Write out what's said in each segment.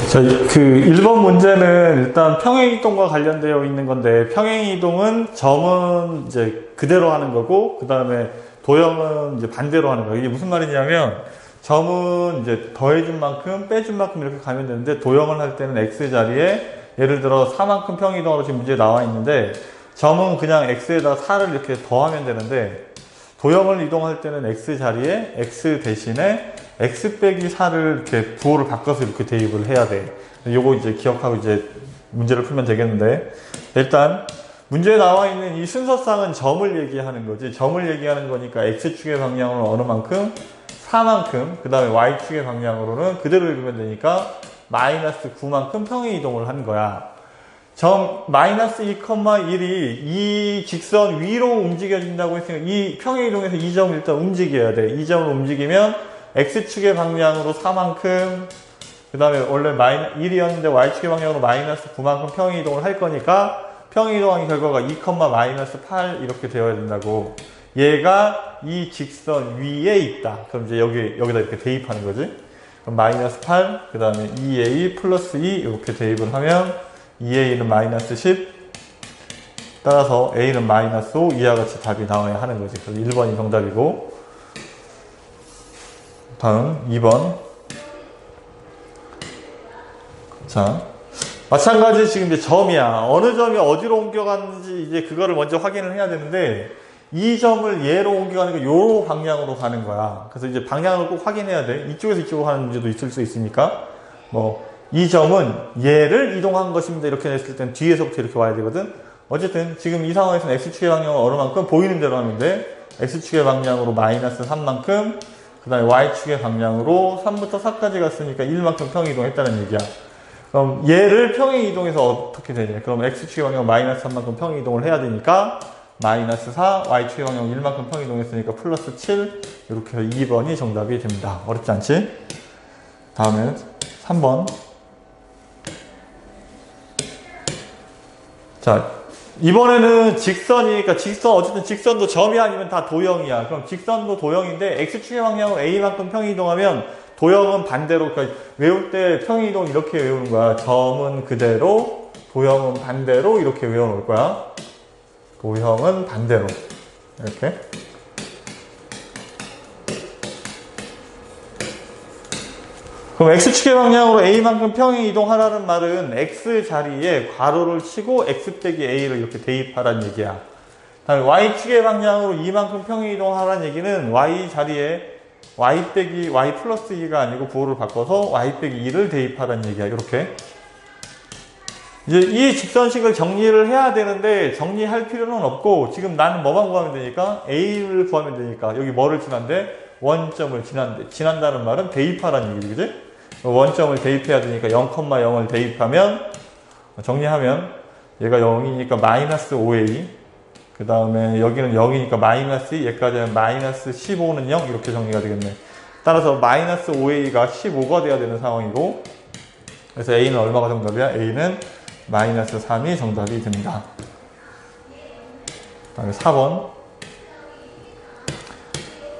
자, 그 1번 문제는 일단 평행이동과 관련되어 있는 건데, 평행이동은 점은 이제 그대로 하는 거고, 그 다음에 도형은 이제 반대로 하는 거예요. 이게 무슨 말이냐면, 점은 이제 더해준 만큼, 빼준 만큼 이렇게 가면 되는데, 도형을 할 때는 x 자리에 예를 들어 4만큼 평행이동으로 지금 문제에 나와 있는데, 점은 그냥 x에다 4를 이렇게 더하면 되는데, 도형을 이동할 때는 x 자리에 x 대신에 x 빼기 4를 이렇게 부호를 바꿔서 이렇게 대입을 해야 돼. 요거 이제 기억하고 이제 문제를 풀면 되겠는데, 일단 문제에 나와 있는 이 순서상은 점을 얘기하는 거지. 점을 얘기하는 거니까 x축의 방향으로는 어느 만큼? 4만큼. 그 다음에 y축의 방향으로는 그대로 읽으면 되니까 마이너스 9만큼 평행이동을 한 거야. 점 마이너스 2,1이 이 직선 위로 움직여진다고 했으니까 이 평행이동에서 이 점을 일단 움직여야 돼. 이 점을 움직이면 x축의 방향으로 4만큼, 그 다음에 원래 1이었는데 y축의 방향으로 마이너스 9만큼 평행이동을 할 거니까 평행이동한 결과가 2, 마이너스 8 이렇게 되어야 된다고. 얘가 이 직선 위에 있다. 그럼 이제 여기다 이렇게 대입하는 거지. 그럼 마이너스 8, 그 다음에 2a 플러스 2 이렇게 대입을 하면 2a는 마이너스 10, 따라서 a는 마이너스 5, 이와 같이 답이 나와야 하는 거지. 그래서 1번이 정답이고, 다음 2번. 자, 마찬가지 지금 이제 점이야. 어느 점이 어디로 옮겨가는지 이제 그거를 먼저 확인을 해야 되는데, 이 점을 얘로 옮겨가는 거 요 방향으로 가는 거야. 그래서 이제 방향을 꼭 확인해야 돼. 이쪽에서 이쪽으로 가는 문제도 있을 수 있으니까. 이 점은 얘를 이동한 것입니다. 이렇게 냈을 땐 뒤에서부터 이렇게 와야 되거든. 어쨌든 지금 이 상황에서는 x축의 방향을 어느 만큼 보이는 대로 하면 돼. x축의 방향으로 마이너스 3만큼, 그 다음에 y축의 방향으로 3부터 4까지 갔으니까 1만큼 평행이동했다는 얘기야. 그럼 얘를 평행이동해서 어떻게 되냐. 그럼 x축의 방향 마이너스 3만큼 평행이동을 해야 되니까 마이너스 4, y축의 방향 1만큼 평행이동했으니까 플러스 7, 이렇게 해서 2번이 정답이 됩니다. 어렵지 않지? 다음에 3번. 자, 이번에는 직선이니까 어쨌든 직선도 점이 아니면 다 도형이야. 그럼 직선도 도형인데 x축의 방향으로 a만큼 평행이동하면 도형은 반대로, 그러니까 외울 때 평행이동 이렇게 외우는 거야. 점은 그대로, 도형은 반대로 이렇게 외워놓을 거야. 도형은 반대로 이렇게. 그럼 x축의 방향으로 a만큼 평행이동하라는 말은 x 자리에 괄호를 치고 x 빼기 a를 이렇게 대입하라는 얘기야. 다음에 y축의 방향으로 이만큼 평행이동하라는 얘기는 y 자리에 y 플러스 2가 아니고 부호를 바꿔서 y 빼기 2를 대입하라는 얘기야. 이렇게. 이제 이 직선식을 정리를 해야 되는데 정리할 필요는 없고, 지금 나는 뭐만 구하면 되니까 a를 구하면 되니까 여기 뭐를 지난대? 원점을 지난대. 지난다는 말은 대입하라는 얘기지, 그지? 원점을 대입해야 되니까 0,0을 대입하면, 정리하면 얘가 0이니까 마이너스 5a, 그 다음에 여기는 0이니까 마이너스 2, 얘까지 하면 마이너스 15는 0 이렇게 정리가 되겠네. 따라서 마이너스 5a가 15가 돼야 되는 상황이고, 그래서 a는 얼마가 정답이야? a는 마이너스 3이 정답이 됩니다. 그 다음에 4번.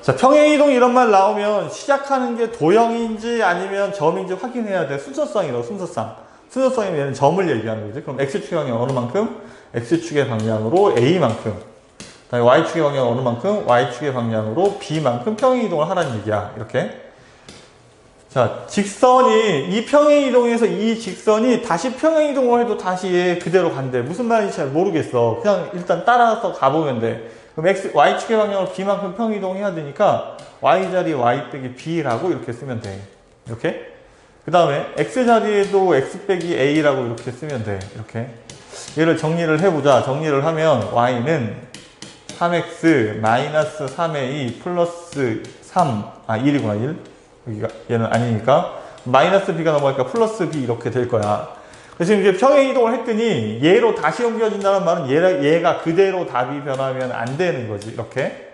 자, 평행이동 이런 말 나오면 시작하는 게 도형인지 아니면 점인지 확인해야 돼. 순서상이라고, 순서상. 순서상이면 얘는 점을 얘기하는 거지. 그럼 x축의 방향 어느 만큼? x축의 방향으로 a만큼. 그 다음에 y축의 방향 어느 만큼? y축의 방향으로 b만큼 평행이동을 하라는 얘기야. 이렇게. 자, 직선이, 이 평행이동에서 이 직선이 다시 평행이동을 해도 다시 얘 그대로 간대. 무슨 말인지 잘 모르겠어. 그냥 일단 따라서 가보면 돼. 그럼 y축의 방향으로 b만큼 평행이동해야 되니까 y 자리에 y 빼기 b라고 이렇게 쓰면 돼. 이렇게. 그 다음에 x 자리에도 x 빼기 a라고 이렇게 쓰면 돼. 이렇게. 얘를 정리를 해보자. 정리를 하면 y는 3x 마이너스 3a 플러스 3, 1이구나, 1. 여기가 얘는 아니니까 마이너스 b가 넘어가니까 플러스 b 이렇게 될 거야. 그래서 이제 평행이동을 했더니 얘로 다시 옮겨진다는 말은 얘가 그대로 답이 변하면 안 되는 거지. 이렇게.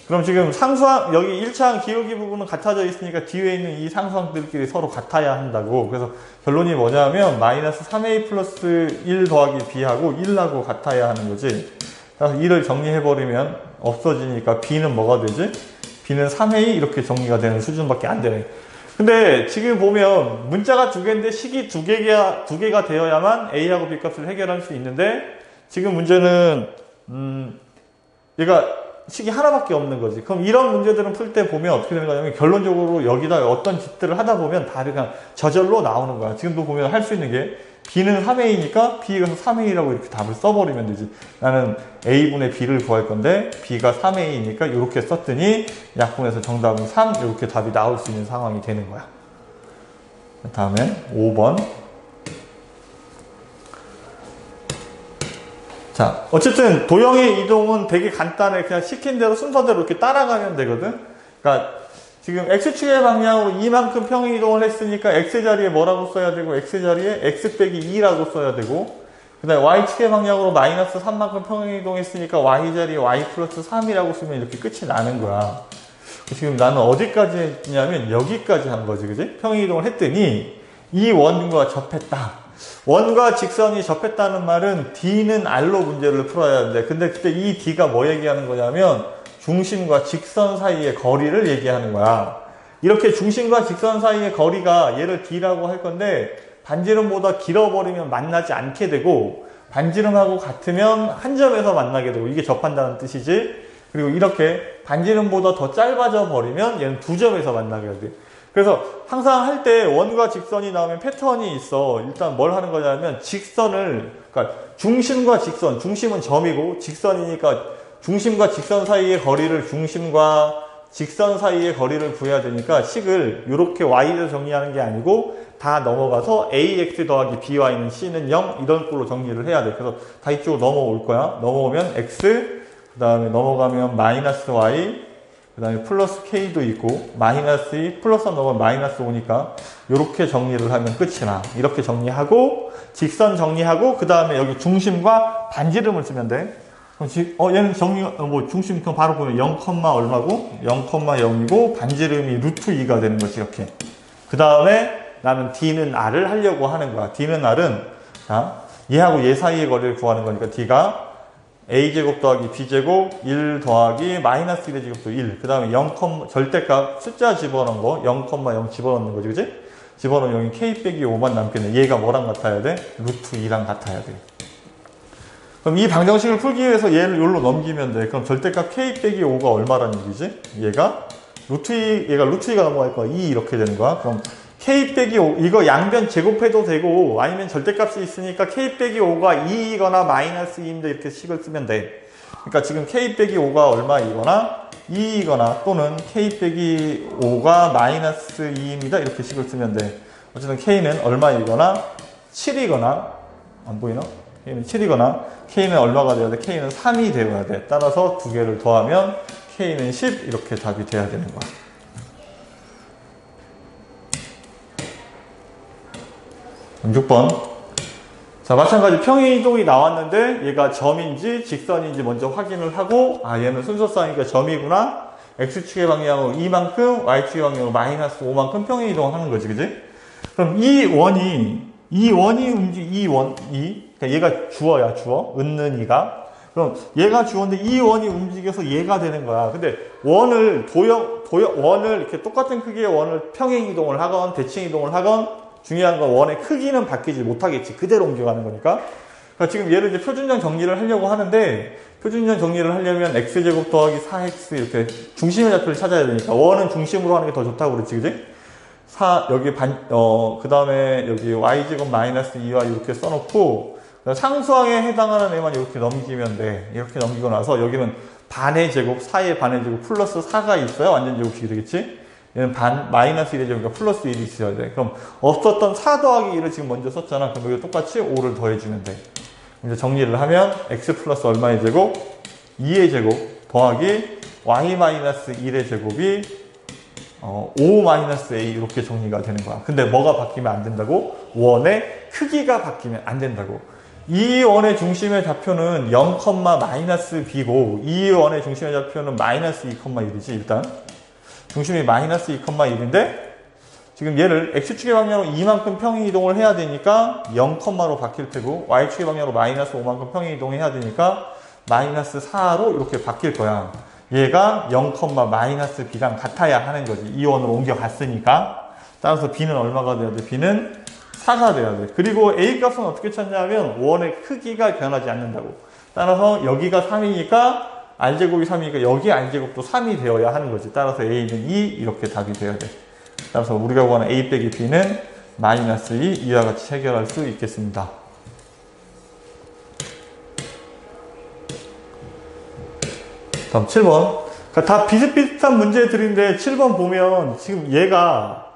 그럼 지금 상수항, 여기 1차항 기울기 부분은 같아져 있으니까 뒤에 있는 이 상수항들끼리 서로 같아야 한다고. 그래서 결론이 뭐냐면 마이너스 3a 플러스 1 더하기 b하고 1하고 같아야 하는 거지. 그래서 1을 정리해버리면 없어지니까 b는 뭐가 되지? b는 3a 이렇게 정리가 되는 수준밖에 안 되네. 근데 지금 보면 문자가 두 개인데 식이 두 개가 되어야만 A하고 B 값을 해결할 수 있는데 지금 문제는 얘가 식이 하나밖에 없는 거지. 그럼 이런 문제들은 풀 때 보면 어떻게 되는 거냐면 결론적으로 여기다 어떤 짓들을 하다 보면 다 그냥 저절로 나오는 거야. 지금도 보면 할 수 있는 게 B는 3A니까 B가 3A라고 이렇게 답을 써버리면 되지. 나는 A분의 B를 구할 건데 B가 3A니까 이렇게 썼더니 약분해서 정답은 3 이렇게 답이 나올 수 있는 상황이 되는 거야. 다음에 5번. 자, 어쨌든 도형의 이동은 되게 간단해. 그냥 시킨 대로 순서대로 이렇게 따라가면 되거든. 그러니까 지금 X축의 방향으로 이만큼 평행 이동을 했으니까 X자리에 뭐라고 써야 되고 X자리에 X 빼기 2라고 써야 되고 그 다음에 Y축의 방향으로 마이너스 3만큼 평행 이동했으니까 Y자리에 Y 플러스 3이라고 쓰면 이렇게 끝이 나는 거야. 지금 나는 어디까지 했냐면 여기까지 한 거지, 그지? 평행 이동을 했더니 이 원과 접했다. 원과 직선이 접했다는 말은 D는 R로 문제를 풀어야 하는데 근데 그때 이 D가 뭐 얘기하는 거냐면 중심과 직선 사이의 거리를 얘기하는 거야. 이렇게 중심과 직선 사이의 거리가 얘를 D라고 할 건데 반지름보다 길어버리면 만나지 않게 되고 반지름하고 같으면 한 점에서 만나게 되고 이게 접한다는 뜻이지. 그리고 이렇게 반지름보다 더 짧아져 버리면 얘는 두 점에서 만나게 돼. 그래서 항상 할 때 원과 직선이 나오면 패턴이 있어. 일단 뭘 하는 거냐면 직선을, 그러니까 중심과 직선, 중심은 점이고 직선이니까 중심과 직선 사이의 거리를 중심과 직선 사이의 거리를 구해야 되니까 식을 이렇게 y로 정리하는 게 아니고 다 넘어가서 ax 더하기 by는 c는 0 이런 꼴로 정리를 해야 돼. 그래서 다 이쪽으로 넘어올 거야. 넘어오면 x, 그 다음에 넘어가면 마이너스 y, 그 다음에 플러스 k도 있고 마이너스 2 플러스 넘어가면 마이너스 5니까 이렇게 정리를 하면 끝이 나. 이렇게 정리하고 직선 정리하고 그 다음에 여기 중심과 반지름을 쓰면 돼. 그럼 얘는 중심 바로 보면 0, 얼마고 0,0이고 반지름이 루트 2가 되는 거지. 이렇게. 그 다음에 나는 D는 R을 하려고 하는 거야. D는 R은 자, 얘하고 얘 사이의 거리를 구하는 거니까 D가 A제곱 더하기 B제곱 1 더하기 마이너스 1의 제곱도 1. 그 다음에 0, 절대값 숫자 집어넣은 거 0,0 집어넣는 거지. 그지? 집어넣으면 여기 K 빼기 5만 남겠네. 얘가 뭐랑 같아야 돼? 루트 2랑 같아야 돼. 그럼 이 방정식을 풀기 위해서 얘를 여기로 넘기면 돼. 그럼 절대값 K 빼기 5가 얼마란 얘기지? 얘가 루트 2가 넘어갈 거야. 2 이렇게 되는 거야. 그럼 K 빼기 5, 이거 양변 제곱해도 되고 아니면 절대값이 있으니까 K 빼기 5가 2이거나 마이너스 2인데 이렇게 식을 쓰면 돼. 그러니까 지금 K 빼기 5가 얼마이거나 2이거나 또는 K 빼기 5가 마이너스 2입니다. 이렇게 식을 쓰면 돼. 어쨌든 K는 얼마이거나 7이거나 안 보이나? K는 7이거나 K는 얼마가 되어야 돼? K는 3이 되어야 돼. 따라서 두 개를 더하면 K는 10 이렇게 답이 돼야 되는 거야. 6번. 자, 마찬가지 평행이동이 나왔는데 얘가 점인지 직선인지 먼저 확인을 하고 얘는 순서쌍이니까 점이구나. X축의 방향으로 이만큼, Y축의 방향으로 마이너스 5만큼 평행이동을 하는 거지, 그지? 그럼 이 원이 그러니까 얘가 주어야, 주어. 은는 이가. 그럼 얘가 주어인데 이 원이 움직여서 얘가 되는 거야. 근데 원을 원을 이렇게 똑같은 크기의 원을 평행이동을 하건 대칭이동을 하건 중요한 건 원의 크기는 바뀌지 못하겠지. 그대로 옮겨가는 거니까. 그러니까 지금 얘를 이제 표준전 정리를 하려고 하는데 표준전 정리를 하려면 x제곱 더하기 4x 이렇게 중심의 좌표를 찾아야 되니까 원은 중심으로 하는 게 더 좋다고 그랬지, 그지? 여기 그 다음에 여기 y제곱 마이너스 2y 이렇게 써놓고 상수항에 해당하는 애만 이렇게 넘기면 돼. 이렇게 넘기고 나서 여기는 반의 제곱, 4의 반의 제곱 플러스 4가 있어야 완전 제곱식이 되겠지? 얘는 마이너스 1의 제곱이니까 플러스 1이 있어야 돼. 그럼 없었던 4 더하기 1을 지금 먼저 썼잖아. 그럼 여기 똑같이 5를 더해주면 돼. 이제 정리를 하면 x 플러스 얼마의 제곱? 2의 제곱 더하기 y 마이너스 1의 제곱이 5 마이너스 a 이렇게 정리가 되는 거야. 근데 뭐가 바뀌면 안 된다고? 원의 크기가 바뀌면 안 된다고. 이 원의 중심의 좌표는 0, 마이너스 b고 이 원의 중심의 좌표는 마이너스 2,1이지 일단. 중심이 마이너스 2,1인데 지금 얘를 x축의 방향으로 이만큼 평행이동을 해야 되니까 0,로 바뀔 테고 y축의 방향으로 마이너스 5만큼 평행이동해야 되니까 마이너스 4로 이렇게 바뀔 거야. 얘가 0, 마이너스 b랑 같아야 하는 거지. 이 원으로 옮겨갔으니까. 따라서 b는 얼마가 돼야 돼? b는 4가 돼야 돼. 그리고 a 값은 어떻게 찾냐면 원의 크기가 변하지 않는다고. 따라서 여기가 3이니까 r제곱이 3이니까 여기 r제곱도 3이 되어야 하는 거지. 따라서 a는 2 이렇게 답이 돼야 돼. 따라서 우리가 구하는 a 빼기 b는 마이너스 2 이와 같이 해결할 수 있겠습니다. 다음 7번. 그러니까 다 비슷비슷한 문제들인데 7번 보면 지금 얘가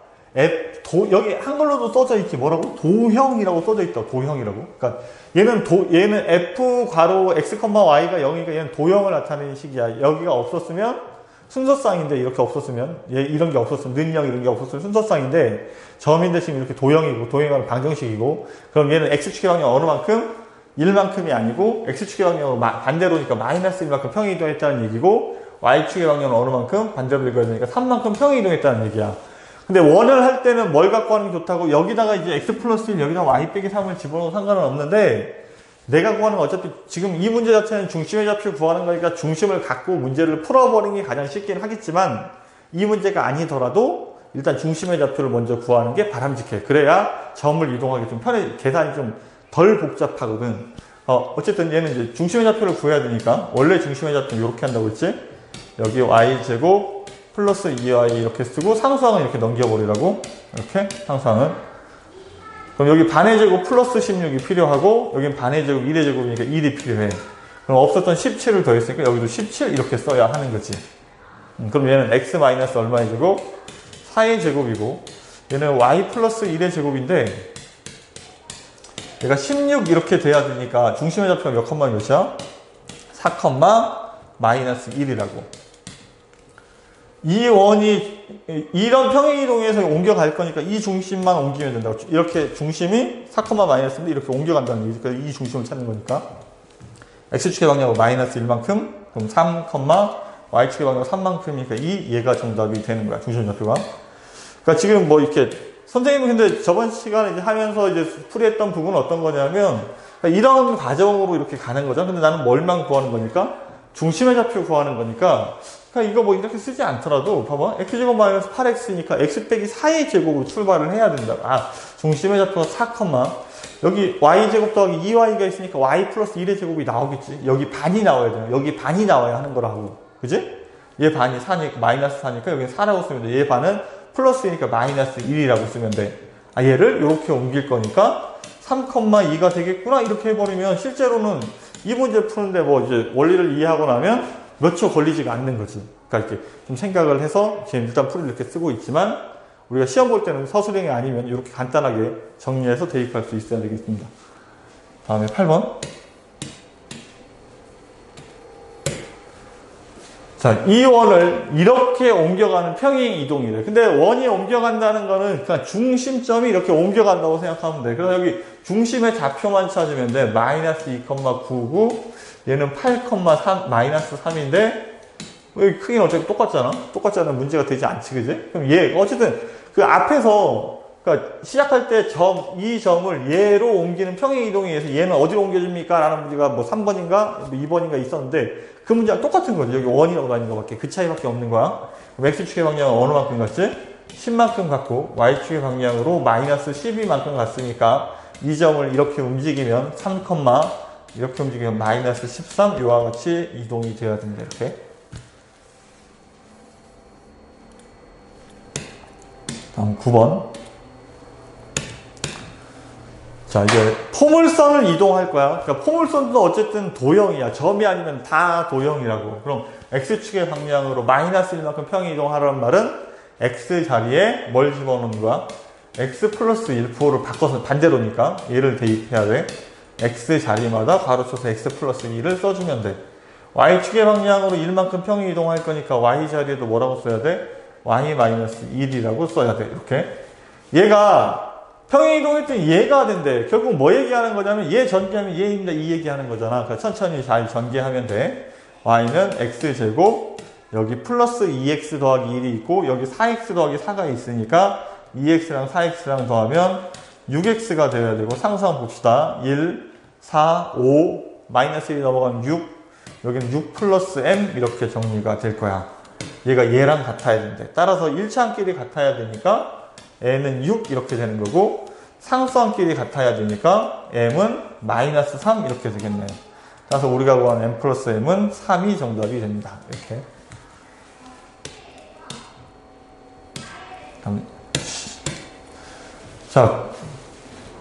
여기 한글로도 써져 있지. 뭐라고? 도형이라고 써져 있다. 도형이라고. 그러니까 얘는 f 괄호 x, y가 0이니까 얘는 도형을 나타내는 식이야. 여기가 없었으면 순서쌍인데 이렇게 없었으면 이런 게 없었으면 는영 이런 게 없었으면 순서쌍인데 점인데 지금 이렇게 도형이고 도형은 방정식이고 그럼 얘는 x축의 방향 어느 만큼? 1만큼이 아니고 x축의 방향으로 반대로니까 마이너스 1만큼 평행 이동했다는 얘기고 y축의 방향은 어느 만큼? 반대로 읽어야 되니까 3만큼 평행 이동했다는 얘기야. 근데 원을 할 때는 뭘 갖고 하는 게 좋다고 여기다가 이제 x 플러스 1 여기다 y 빼기 3을 집어넣어도 상관은 없는데 내가 구하는 건 어차피 지금 이 문제 자체는 중심의 좌표를 구하는 거니까 중심을 갖고 문제를 풀어버리는 게 가장 쉽긴 하겠지만 이 문제가 아니더라도 일단 중심의 좌표를 먼저 구하는 게 바람직해. 그래야 점을 이동하기 좀 편해. 계산이 좀 덜 복잡하거든. 어쨌든 얘는 이제 중심의 좌표를 구해야 되니까 원래 중심의 좌표는 이렇게 한다고 했지? 여기 y제곱 플러스 2y 이렇게 쓰고 상수항은 이렇게 넘겨버리라고. 이렇게 상수항은. 그럼 여기 반의 제곱 플러스 16이 필요하고 여긴 반의 제곱 1의 제곱이니까 1이 필요해. 그럼 없었던 17을 더했으니까 여기도 17 이렇게 써야 하는 거지. 그럼 얘는 x 마이너스 얼마의 제곱? 4의 제곱이고 얘는 y 플러스 1의 제곱인데 얘가 16 이렇게 돼야 되니까 중심의 좌표가 몇 컴마 몇이야? 4 컴마 마이너스 1이라고. 이 원이 이런 평행이동에서 옮겨갈 거니까 이 중심만 옮기면 된다고. 이렇게 중심이 4, 마이너스인데 이렇게 옮겨간다는 얘기니까 이 중심을 찾는 거니까 x축의 방향으로 마이너스 1만큼 그럼 3, y축의 방향으로 3만큼이니까 얘가 정답이 되는 거야. 중심 좌표가. 그러니까 지금 뭐 이렇게 선생님은 근데 저번 시간에 이제 하면서 이제 풀이했던 부분은 어떤 거냐면 그러니까 이런 과정으로 이렇게 가는 거죠. 근데 나는 뭘만 구하는 거니까 중심의 좌표 구하는 거니까 그러니까 이거 뭐 이렇게 쓰지 않더라도 봐봐 x제곱 마이너스 8x니까 x 빼기 4의 제곱으로 출발을 해야 된다. 중심의 좌표가 4, 여기 y제곱 더하기 2y가 있으니까 y 플러스 1의 제곱이 나오겠지. 여기 반이 나와야 돼요. 여기 반이 나와야 하는 거라고. 그지? 얘 반이 4니까 마이너스 4니까 여기 4라고 쓰면 돼. 얘 반은 플러스이니까 마이너스 1이라고 쓰면 돼. 얘를 이렇게 옮길 거니까 3,2가 되겠구나 이렇게 해버리면 실제로는 이 문제 푸는데 뭐 이제 원리를 이해하고 나면 몇 초 걸리지가 않는 거지. 그러니까 이렇게 좀 생각을 해서 지금 일단 풀을 이렇게 쓰고 있지만 우리가 시험 볼 때는 서술형이 아니면 이렇게 간단하게 정리해서 대입할 수 있어야 되겠습니다. 다음에 8번. 자, 이 원을 이렇게 옮겨가는 평행 이동이래. 근데 원이 옮겨간다는 거는 그냥 중심점이 이렇게 옮겨간다고 생각하면 돼. 그래서 여기 중심의 좌표만 찾으면 돼. 마이너스 2,99. 얘는 8,3, 마이너스 3인데, 여기 크기는 어차피 똑같잖아? 똑같지 않으면 문제가 되지 않지, 그지? 그럼 얘, 어쨌든 그 앞에서, 그러니까 시작할 때 이 점을 얘로 옮기는 평행 이동에 의해서 얘는 어디로 옮겨줍니까? 라는 문제가 뭐 3번인가? 2번인가 있었는데, 그 문제랑 똑같은 거지. 여기 원이라고 다닌 것밖에. 그 차이밖에 없는 거야. x축의 방향은 어느 만큼 갔지? 10만큼 갔고, y축의 방향으로 마이너스 12만큼 갔으니까, 이 점을 이렇게 움직이면 3, 이렇게 움직이면 마이너스 13, 이와 같이 이동이 되어야 됩니다. 이렇게. 다음 9번. 자, 이제 포물선을 이동할 거야. 그러니까 포물선도 어쨌든 도형이야. 점이 아니면 다 도형이라고. 그럼 x축의 방향으로 마이너스 1만큼 평행 이동하라는 말은 x 자리에 뭘 집어넣는 거야? x 플러스 1%를 바꿔서 반대로니까 얘를 대입해야 돼. x 자리마다 가로쳐서 x 플러스 2를 써주면 돼. y축의 방향으로 1만큼 평행 이동할 거니까 y 자리에도 뭐라고 써야 돼? y 마이너스 1이라고 써야 돼. 이렇게. 얘가 평행 이동했더니 얘가 된대. 결국 뭐 얘기하는 거냐면 얘 전개하면 얘입니다. 이 얘기하는 거잖아. 그러니까 천천히 잘 전개하면 돼. y는 x제곱 여기 플러스 2x 더하기 1이 있고 여기 4x 더하기 4가 있으니까 2x랑 4x랑 더하면 6x가 되어야 되고 상수항 봅시다. 1, 4, 5, 마이너스 1이 넘어가면 6 여기는 6 플러스 m 이렇게 정리가 될 거야. 얘가 얘랑 같아야 된대. 따라서 일차항끼리 같아야 되니까 n은 6 이렇게 되는 거고 상수항끼리 같아야 되니까 m은 마이너스 3 이렇게 되겠네요. 그래서 우리가 구한 m 플러스 m은 3이 정답이 됩니다. 이렇게. 자,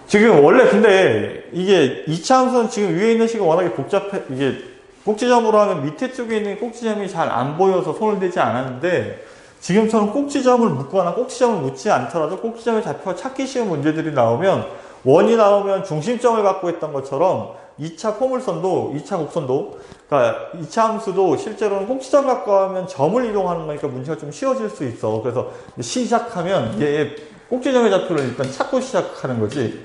지금 원래 근데 이게 2차 함수는 지금 위에 있는 식이 워낙에 복잡해, 이게 꼭지점으로 하면 밑에 쪽에 있는 꼭지점이 잘 안 보여서 손을 대지 않았는데 지금처럼 꼭지점을 묶거나 꼭지점을 묶지 않더라도 꼭지점의 좌표가 찾기 쉬운 문제들이 나오면 원이 나오면 중심점을 갖고 있던 것처럼 2차 포물선도, 2차 곡선도, 그러니까 2차 함수도 실제로는 꼭지점 갖고 하면 점을 이동하는 거니까 문제가 좀 쉬워질 수 있어. 그래서 시작하면 얘 꼭지점의 좌표를 일단 찾고 시작하는 거지.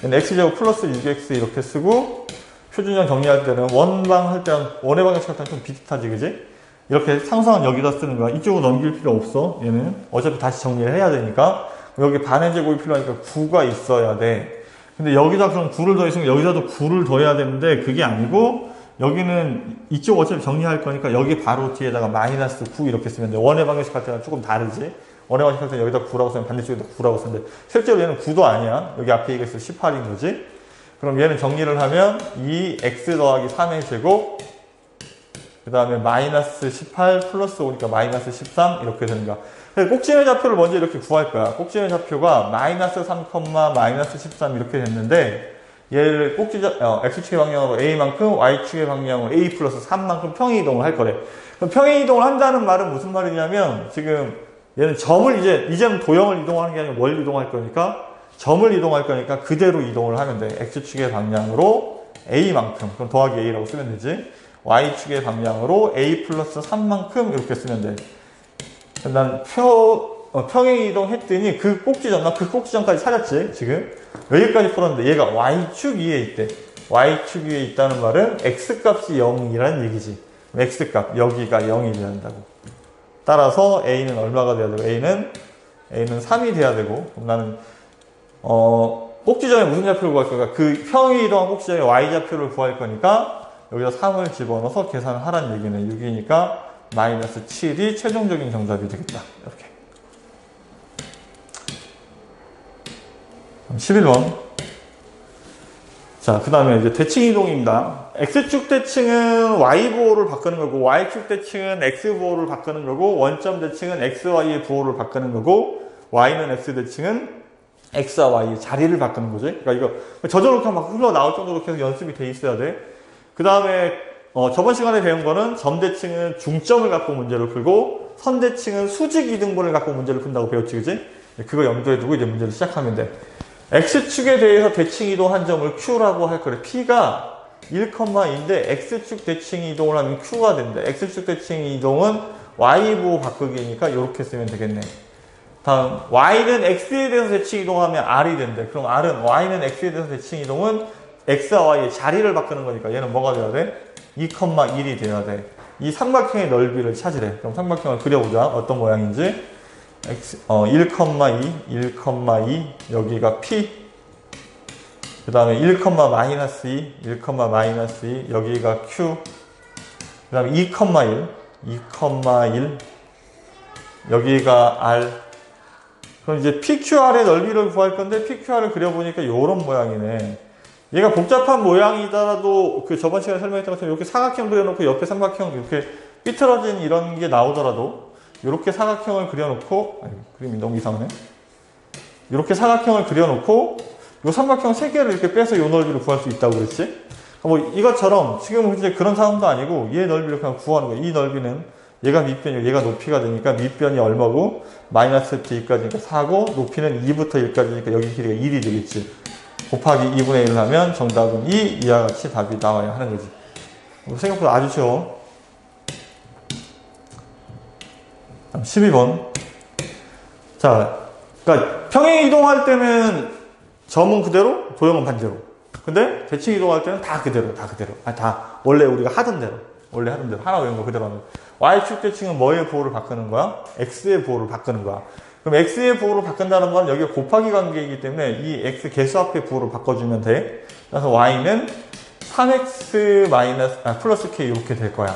x제곱 플러스 6x 이렇게 쓰고 표준형 정리할 때는 원방 할 때는 원의 방정식 할 때는 좀 비슷하지, 그지? 이렇게 상수항은 여기다 쓰는 거야. 이쪽으로 넘길 필요 없어. 얘는 어차피 다시 정리를 해야 되니까. 여기 반의 제곱이 필요하니까 9가 있어야 돼. 근데 여기다 그럼 9를 더했으면 여기다도 9를 더해야 되는데 그게 아니고 여기는 이쪽 어차피 정리할 거니까 여기 바로 뒤에다가 마이너스 9 이렇게 쓰면 돼. 원의 방정식 할 때는 조금 다르지. 원의 방정식 할 때는 여기다 9라고 쓰면 반대쪽에다 9라고 쓰는데 실제로 얘는 9도 아니야. 여기 앞에 이게 있어 18인 거지. 그럼 얘는 정리를 하면 2x 더하기 3의 제곱 그 다음에 마이너스 18 플러스 5니까 마이너스 13 이렇게 되는 거야. 꼭지점의 좌표를 먼저 이렇게 구할 거야. 꼭지점의 좌표가 마이너스 3, 마이너스 13 이렇게 됐는데 얘를 x축의 방향으로 a만큼 y축의 방향으로 a 플러스 3만큼 평행이동을 할 거래. 그럼 평행이동을 한다는 말은 무슨 말이냐면 지금 얘는 점을 이제는 도형을 이동하는 게 아니라 뭘 이동할 거니까 점을 이동할 거니까 그대로 이동을 하면 돼. x축의 방향으로 a만큼 그럼 더하기 a라고 쓰면 되지. y축의 방향으로 a 플러스 3만큼 이렇게 쓰면 돼. 난 평행이동 했더니 그 꼭지점까지 찾았지, 지금. 여기까지 풀었는데 얘가 y축 위에 있대. y축 위에 있다는 말은 x값이 0이라는 얘기지. x값, 여기가 0이 된다고. 따라서 a는 얼마가 돼야 되고, a는 3이 돼야 되고, 그럼 나는, 꼭지점에 무슨 좌표를 구할 거니까 그 평행이동한 꼭지점에 y좌표를 구할 거니까 여기다 3을 집어넣어서 계산을 하라는 얘기네. 6이니까 마이너스 7이 최종적인 정답이 되겠다. 이렇게. 11번. 자, 그 다음에 이제 대칭이동입니다. x축 대칭은 y부호를 바꾸는 거고, y축 대칭은 x부호를 바꾸는 거고, 원점 대칭은 xy의 부호를 바꾸는 거고, y는 x 대칭은 x와 y의 자리를 바꾸는 거지. 그러니까 이거 저절로 막 흘러나올 정도로 계속 연습이 돼 있어야 돼. 그 다음에 저번 시간에 배운 거는 점대칭은 중점을 갖고 문제를 풀고 선대칭은 수직 이등분을 갖고 문제를 푼다고 배웠지, 그지? 그거 염두에 두고 이제 문제를 시작하면 돼. x축에 대해서 대칭 이동한 점을 q라고 할 거래. p가 1,2인데 x축 대칭 이동을 하면 q가 된다. x축 대칭 이동은 y부 바꾸기니까 이렇게 쓰면 되겠네. 다음 y는 x에 대해서 대칭 이동하면 r이 된대. 그럼 y는 x에 대해서 대칭 이동은 x와 y의 자리를 바꾸는 거니까 얘는 뭐가 돼야 돼? 2,1이 돼야 돼. 이 삼각형의 넓이를 찾으래. 그럼 삼각형을 그려보자. 어떤 모양인지. 1,2 여기가 p 그 다음에 1, 마이너스 2 여기가 q 그 다음에 2,1 여기가 r. 그럼 이제 PQR의 넓이를 구할 건데 PQR을 그려보니까 이런 모양이네. 얘가 복잡한 모양이더라도 그 저번 시간에 설명했던 것처럼 이렇게 사각형 그려놓고 옆에 삼각형 이렇게 삐뚤어진 이런 게 나오더라도 이렇게 사각형을 그려놓고 그림이 너무 이상하네. 이렇게 사각형을 그려놓고 이 삼각형 3개를 이렇게 빼서 이 넓이를 구할 수 있다고 그랬지? 뭐 이것처럼 지금 이제 그런 상황도 아니고 얘 넓이를 그냥 구하는 거야. 이 넓이는 얘가 밑변이고 얘가 높이가 되니까 밑변이 얼마고 마이너스 t까지니까 4고 높이는 2부터 1까지니까 여기 길이가 1이 되겠지. 곱하기 2분의 1을 하면 정답은 2 이와 같이 답이 나와야 하는 거지. 생각보다 아주 쉬워. 12번. 자, 그러니까 평행 이동할 때는 점은 그대로, 도형은 반대로. 근데 대칭 이동할 때는 다 그대로. 다 원래 우리가 하던 대로. 하나 외운 거 그대로 하는 거야. y축 대칭은 뭐의 부호를 바꾸는 거야? x의 부호를 바꾸는 거야. 그럼 x의 부호를 바꾼다는 건 여기가 곱하기 관계이기 때문에 이 x 개수 앞의 부호를 바꿔주면 돼. 그래서 y는 3x 플러스 k 이렇게 될 거야.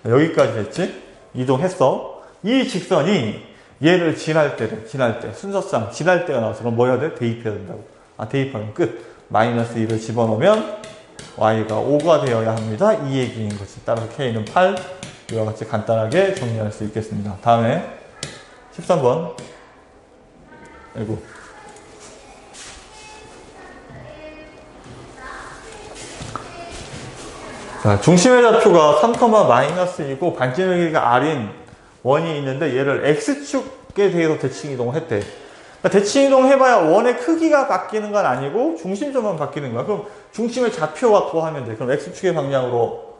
여기까지 됐지? 이동했어. 이 직선이 얘를 지날 때, 순서상 지날 때가 나와서 그럼 뭐 해야 돼? 대입해야 된다고. 대입하면 끝. 마이너스 2를 집어넣으면 y가 5가 되어야 합니다. 이 얘기인 거지. 따라서 k는 8. 이와 같이 간단하게 정리할 수 있겠습니다. 다음에 13번. 아이고. 자, 중심의 좌표가 3,-2이고 반지름의 길이가 r인 원이 있는데 얘를 x축에 대해서 대칭 이동을 했대. 그러니까 대칭 이동 해봐야 원의 크기가 바뀌는 건 아니고 중심점만 바뀌는 거야. 그럼 중심의 좌표 갖고 하면 돼. 그럼 x축의 방향으로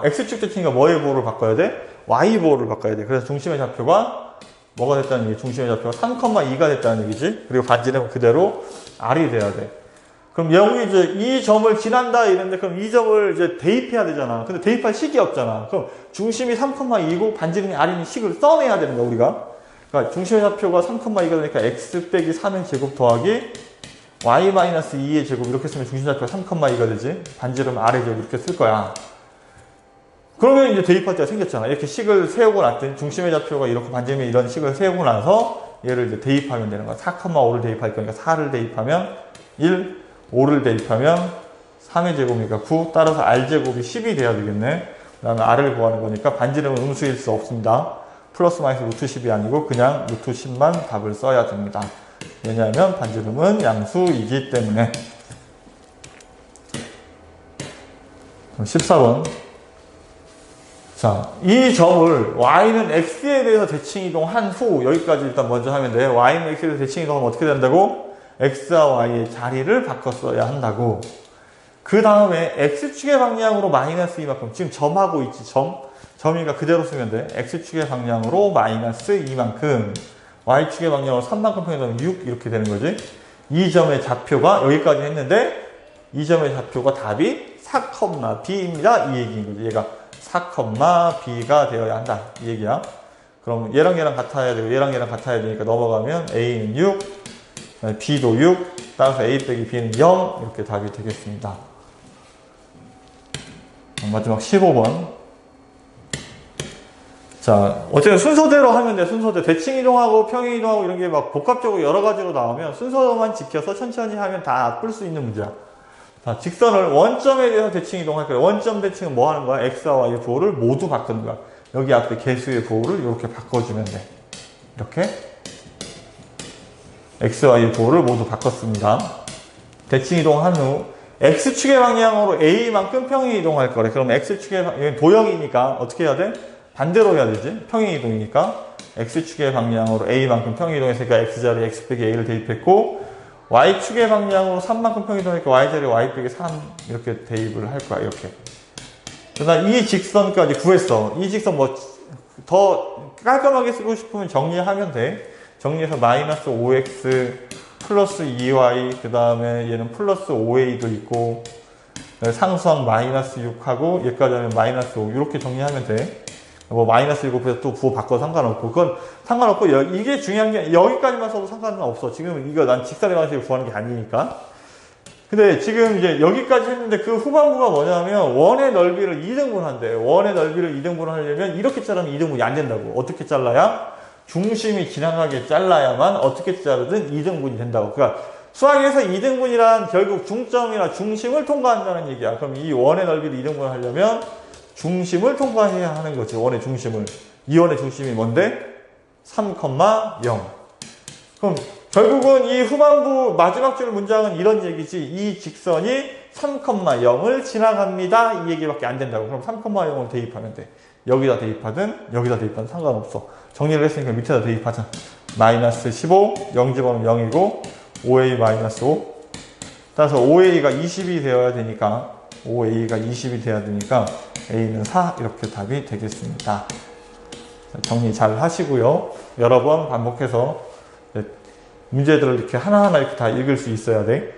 x축 대칭이니까 뭐의 보호를 바꿔야 돼? y 보호를 바꿔야 돼. 그래서 중심의 좌표가 뭐가 됐다는 얘기? 중심의 좌표가 3,2가 됐다는 얘기지. 그리고 반지름은 그대로 r이 돼야 돼. 그럼 여기 이제 이 점을 지난다 이랬는데 그럼 이 점을 이제 대입해야 되잖아. 근데 대입할 식이 없잖아. 그럼 중심이 3,2고 반지름이 r인 식을 써내야 되는 거야, 우리가. 그러니까 중심의 좌표가 3,2가 되니까 x 빼기 3의 제곱 더하기 y-2의 제곱 이렇게 쓰면 중심 좌표가 3,2가 되지. 반지름 r의 제곱 이렇게 쓸 거야. 그러면 이제 대입할 때가 생겼잖아. 이렇게 식을 세우고 났더니 중심의 좌표가 이렇게 반지름이 이런 식을 세우고 나서 얘를 이제 대입하면 되는 거야. 4,5를 대입할 거니까 4를 대입하면 1, 5를 대입하면 3의 제곱이니까 9. 따라서 r제곱이 10이 돼야 되겠네. 그 다음에 r을 구하는 거니까 반지름은 음수일 수 없습니다. 플러스 마이너스 루트 10이 아니고 그냥 루트 10만 답을 써야 됩니다. 왜냐하면 반지름은 양수이기 때문에. 14번. 자, 이 점을 y는 x에 대해서 대칭 이동한 후 여기까지 일단 먼저 하면 돼. y는 x에 대해서 대칭 이동하면 어떻게 된다고? x와 y의 자리를 바꿔 써야 한다고. 그 다음에 x축의 방향으로 마이너스 이만큼. 지금 점하고 있지, 점이니까 그대로 쓰면 돼. x축의 방향으로 마이너스 이만큼. y축의 방향으로 3만큼 평행하면 6 이렇게 되는 거지. 이 점의 좌표가 여기까지 했는데 이 점의 좌표가 답이 4,b입니다. 이 얘기인 거지. 얘가 4,b가 되어야 한다. 이 얘기야. 그럼 얘랑 얘랑 같아야 되고 얘랑 얘랑 같아야 되니까 넘어가면 a는 6, b도 6, 따라서 a 빼기 b는 0 이렇게 답이 되겠습니다. 마지막 15번. 자, 어쨌든 순서대로 하면 돼. 순서대로. 대칭 이동하고 평행 이동하고 이런 게 막 복합적으로 여러 가지로 나오면 순서만 지켜서 천천히 하면 다 풀 수 있는 문제야. 자, 직선을 원점에 대해서 대칭 이동할 거야. 원점 대칭은 뭐 하는 거야? x와 y의 부호를 모두 바꾸는 거야. 여기 앞에 개수의 부호를 이렇게 바꿔주면 돼. 이렇게. x와 y의 부호를 모두 바꿨습니다. 대칭 이동한 후 x축의 방향으로 a만큼 평행 이동할 거래. 그럼 x축의 방향, 도형이니까 어떻게 해야 돼? 반대로 해야 되지. 평행 이동이니까 x축의 방향으로 a만큼 평행 이동했으니까 x자리에 x 빼기 a를 대입했고 y축의 방향으로 3만큼 평행 이동하니까 y자리에 y 빼기 3 이렇게 대입을 할 거야. 이렇게. 그다음 이 직선까지 구했어. 이 직선 뭐 더 깔끔하게 쓰고 싶으면 정리하면 돼. 정리해서 마이너스 5x 플러스 2y 그 다음에 얘는 플러스 5a도 있고 상수항 마이너스 6하고 얘까지 하면 마이너스 5 이렇게 정리하면 돼. 뭐 마이너스 7에서 또 부호 바꿔도 상관없고 그건 상관없고 이게 중요한 게 여기까지만 써도 상관은 없어. 지금 이거 난 직선의 방식을 구하는 게 아니니까. 근데 지금 이제 여기까지 했는데 그 후반부가 뭐냐면 원의 넓이를 2등분한대. 원의 넓이를 2등분 하려면 이렇게 자르면 2등분이 안 된다고. 어떻게 잘라야? 중심이 지나가게 잘라야만 어떻게 자르든 2등분이 된다고. 그러니까 수학에서 2등분이란 결국 중점이나 중심을 통과한다는 얘기야. 그럼 이 원의 넓이를 2등분 하려면 중심을 통과해야 하는 거지. 원의 중심을. 이 원의 중심이 뭔데? 3,0. 그럼 결국은 이 후반부 마지막 줄 문장은 이런 얘기지. 이 직선이 3,0을 지나갑니다. 이 얘기밖에 안 된다고. 그럼 3,0을 대입하면 돼. 여기다 대입하든 여기다 대입하든 상관없어. 정리를 했으니까 밑에다 대입하자. 마이너스 15, 0 집어넣으면 0이고 5a 마이너스 5. 따라서 5a가 20이 되어야 되니까 5a가 20이 돼야 되니까 a는 4 이렇게 답이 되겠습니다. 정리 잘 하시고요. 여러 번 반복해서 문제들을 이렇게 하나하나 이렇게 다 읽을 수 있어야 돼.